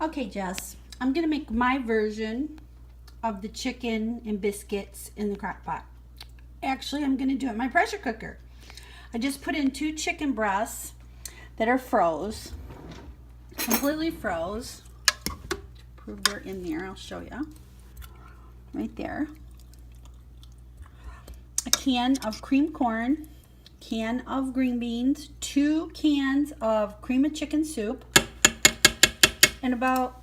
Okay, Jess, I'm gonna make my version of the chicken and biscuits in the crock pot. Actually, I'm gonna do it in my pressure cooker. I just put in 2 chicken breasts that are froze, completely froze. To prove they're in there, I'll show you. Right there. A can of cream corn, can of green beans, 2 cans of cream of chicken soup, and about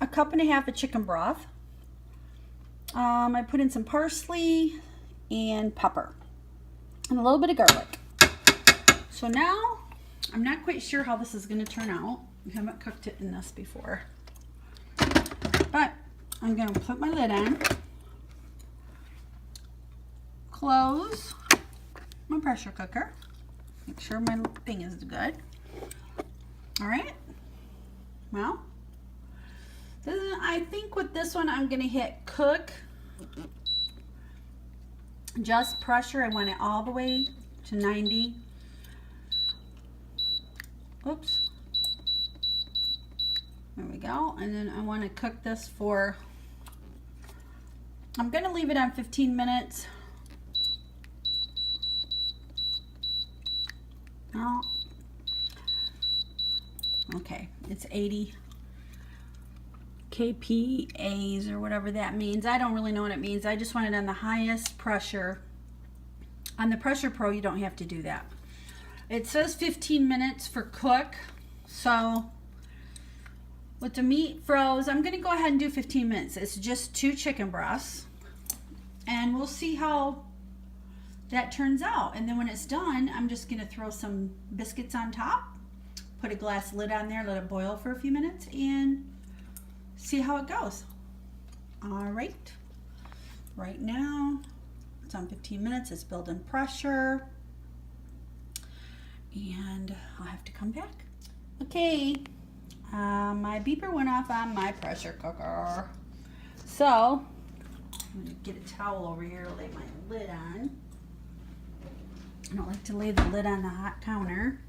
a cup and a half of chicken broth. I put in some parsley and pepper and a little bit of garlic. So now I'm not quite sure how this is going to turn out. We haven't cooked it in this before, but I'm going to put my lid on, close my pressure cooker, make sure my thing is good. All right, well, I think with this one I'm going to hit cook, just pressure. I want it all the way to 90. Oops. There we go. And then I want to cook this for, I'm going to leave it on 15 minutes. Oh. Okay, it's 80 kPAs or whatever that means. I don't really know what it means. I just want it on the highest pressure. On the Pressure Pro, you don't have to do that. It says 15 minutes for cook. So with the meat froze, I'm going to go ahead and do 15 minutes. It's just 2 chicken breasts. And we'll see how that turns out. And then when it's done, I'm just going to throw some biscuits on top, put a glass lid on there, let it boil for a few minutes, and see how it goes. All right. Right now, it's on 15 minutes. It's building pressure. And I'll have to come back. Okay, my beeper went off on my pressure cooker. So, I'm gonna get a towel over here to lay my lid on. I don't like to lay the lid on the hot counter.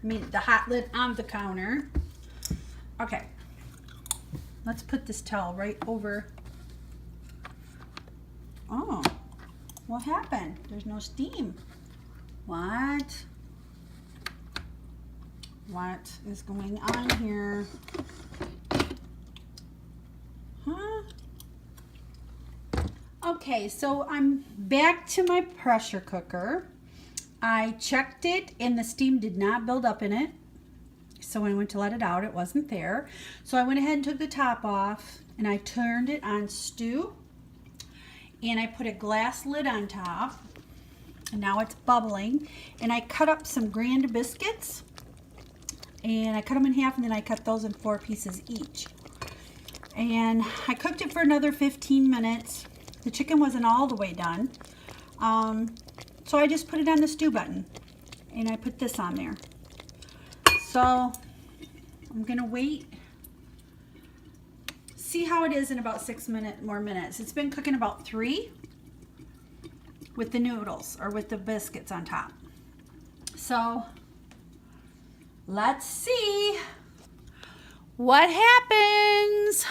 I mean, the hot lid on the counter. Okay, let's put this towel right over. Oh, what happened? There's no steam. What? What is going on here? Huh? Okay, so I'm back to my pressure cooker. I checked it and the steam did not build up in it. So when I went to let it out, it wasn't there. So I went ahead and took the top off and I turned it on stew. And I put a glass lid on top. And now it's bubbling. And I cut up some grand biscuits. And I cut them in half, and then I cut those in 4 pieces each. And I cooked it for another 15 minutes. The chicken wasn't all the way done. So I just put it on the stew button. And I put this on there. So I'm going to wait. See how it is in about 6 more minutes. It's been cooking about 3 with the noodles or with the biscuits on top. So let's see what happens.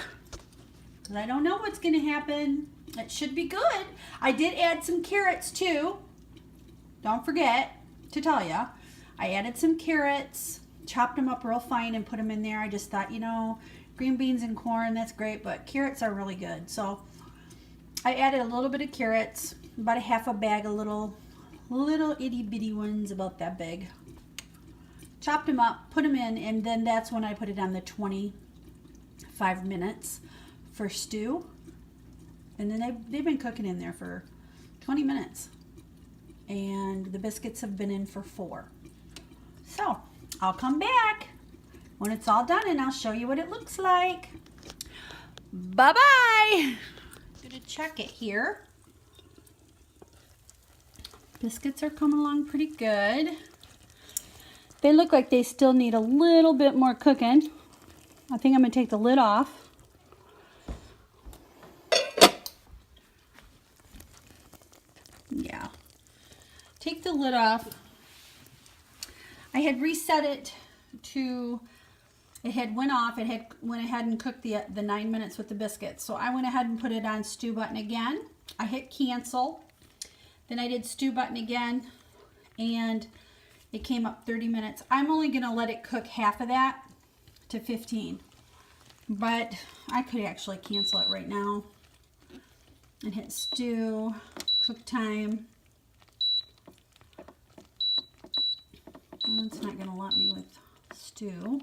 I don't know what's going to happen. It should be good. I did add some carrots too. Don't forget to tell you. I added some carrots, chopped them up real fine and put them in there. I just thought, you know, green beans and corn, that's great, but carrots are really good. So I added a little bit of carrots, about a half a bag of little itty bitty ones about that big. Chopped them up, put them in, and then that's when I put it on the 25 minutes for stew. And then they've been cooking in there for 20 minutes. And the biscuits have been in for 4. So I'll come back when it's all done and I'll show you what it looks like. Bye-bye. I'm gonna check it here. Biscuits are coming along pretty good. They look like they still need a little bit more cooking. I think I'm going to take the lid off. Yeah. Take the lid off. I had reset it to it had went off. It had went ahead and cooked the 9 minutes with the biscuits. So I went ahead and put it on stew button again. I hit cancel. Then I did stew button again, and it came up 30 minutes. I'm only gonna let it cook half of that to 15, but I could actually cancel it right now and hit stew, cook time. It's not gonna let me with stew.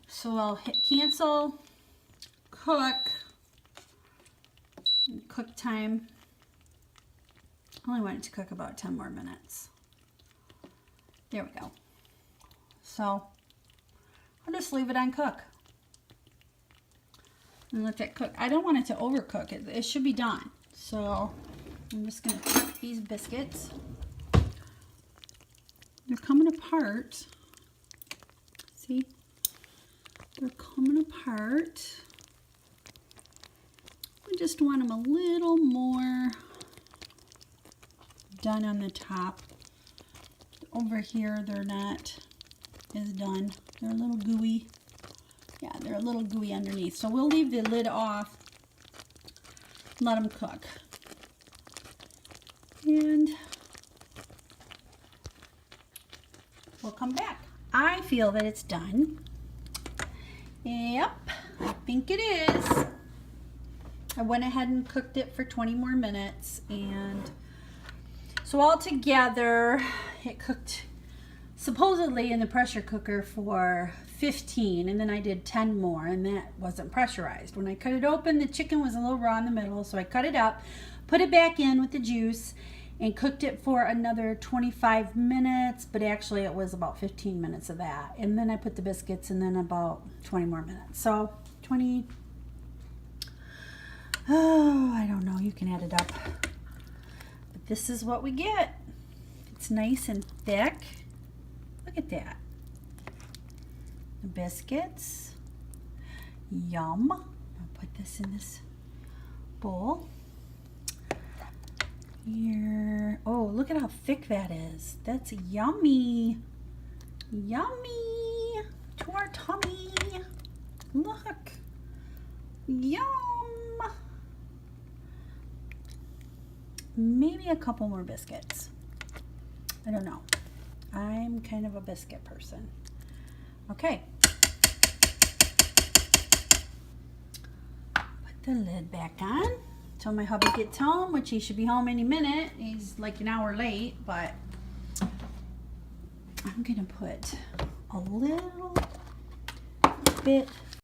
So I'll hit cancel, cook, and cook time. I only want it to cook about 10 more minutes. There we go. So I'll just leave it on cook and let that cook. I don't want it to overcook. It should be done. So I'm just going to cook these biscuits. They're coming apart. See? They're coming apart. I just want them a little more done on the top. Over here, they're not as done. They're a little gooey. Yeah, they're a little gooey underneath. So we'll leave the lid off. Let them cook. And we'll come back. I feel that it's done. Yep, I think it is. I went ahead and cooked it for 20 more minutes, and so all together it cooked supposedly in the pressure cooker for 15, and then I did 10 more, and that wasn't pressurized. When I cut it open, the chicken was a little raw in the middle, so I cut it up, put it back in with the juice, and cooked it for another 25 minutes, but actually it was about 15 minutes of that. And then I put the biscuits, and then about 20 more minutes. So 20, oh, I don't know, you can add it up. But this is what we get. It's nice and thick. Look at that. The biscuits. Yum. I'll put this in this bowl. Here. Oh, look at how thick that is. That's yummy. Yummy to our tummy. Look. Yum. Maybe a couple more biscuits. I don't know. I'm kind of a biscuit person. Okay. Put the lid back on. Till my hubby gets home, which he should be home any minute. He's like an hour late, but I'm gonna put a little bit